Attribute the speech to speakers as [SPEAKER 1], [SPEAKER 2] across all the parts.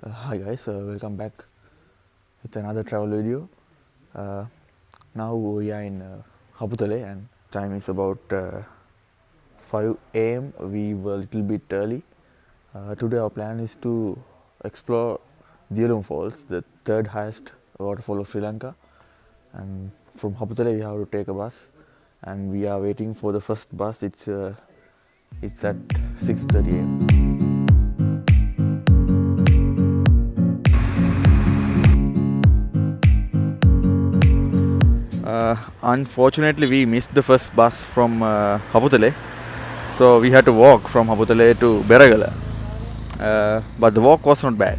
[SPEAKER 1] Hi guys, welcome back with another travel video. Now we are in Habutale and time is about 5 a.m. We were a little bit early. Today our plan is to explore Diyaluma Falls, the third highest waterfall of Sri Lanka. And from Habutale we have to take a bus, and we are waiting for the first bus. It's at 6:30 a.m. Unfortunately, we missed the first bus from Habutale, so we had to walk from Habutale to Beragala. But the walk was not bad.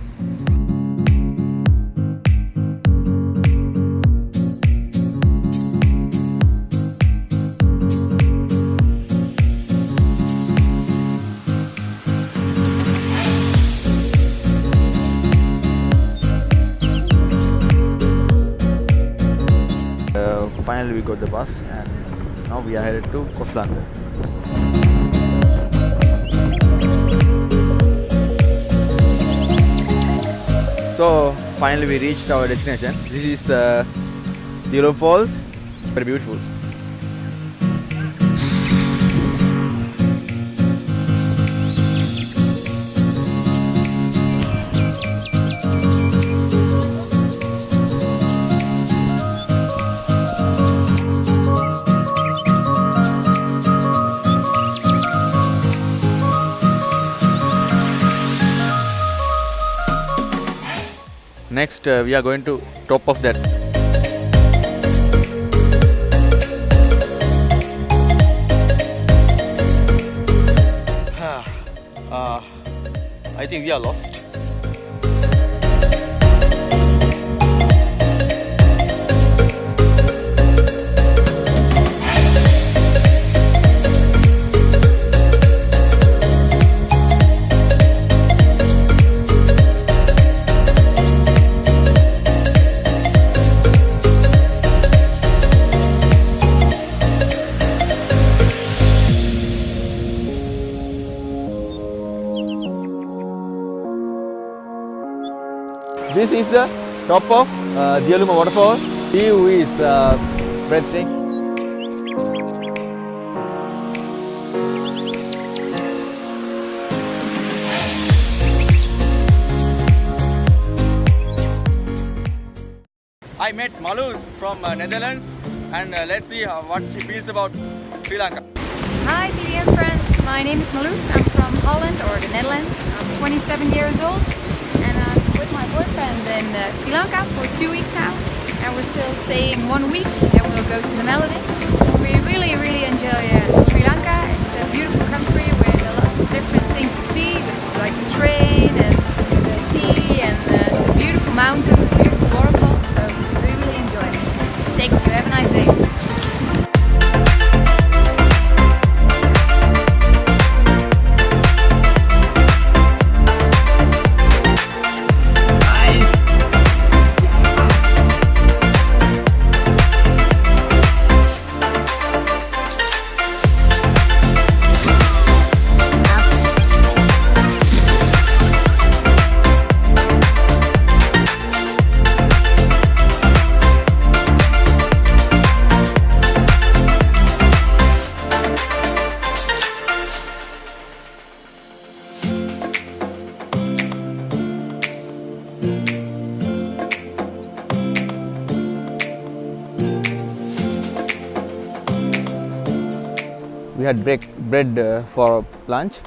[SPEAKER 1] Finally, we got the bus, and now we are headed to Koslanda. So finally, we reached our destination. This is Diyaluma Falls. Very beautiful. Next, we are going to top of that. I think we are lost. This is the top of Diyaluma Waterfall. View is breathtaking. I met Malus from Netherlands, and let's see what she feels about Sri Lanka.
[SPEAKER 2] Hi dear friends, my name is Malus. I'm from Holland or the Netherlands. I'm 27 years old and I'm with my boyfriend in Sri Lanka for 2 weeks now, and we're still staying 1 week, then we'll go to the Maldives. We really enjoy Sri Lanka. It's a beautiful country with lots of different things to see, like the train and the tea and the beautiful mountains, the beautiful waterfalls. So we really enjoy it. Thank you, have a nice day. We had bread for lunch.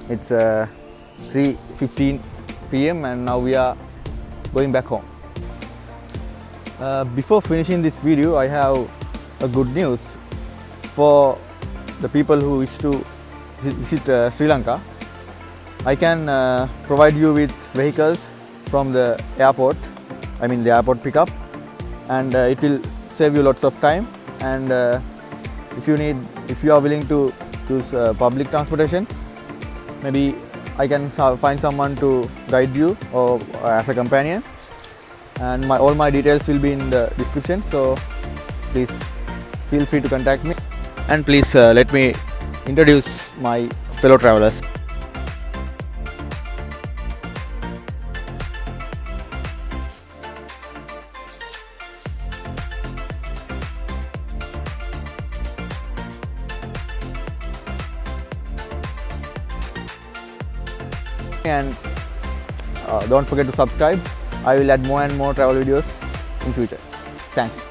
[SPEAKER 2] It's 3:15 p.m. and now we are going back home. Before finishing this video, I have a good news for the people who wish to visit Sri Lanka. I can provide you with vehicles from the airport, the airport pickup, and it will save you lots of time. And if you are willing to use public transportation, maybe I can find someone to guide you or as a companion, and all my details will be in the description, so please feel free to contact me, and please let me introduce my fellow travelers. and don't forget to subscribe. I will add more and more travel videos in future. Thanks.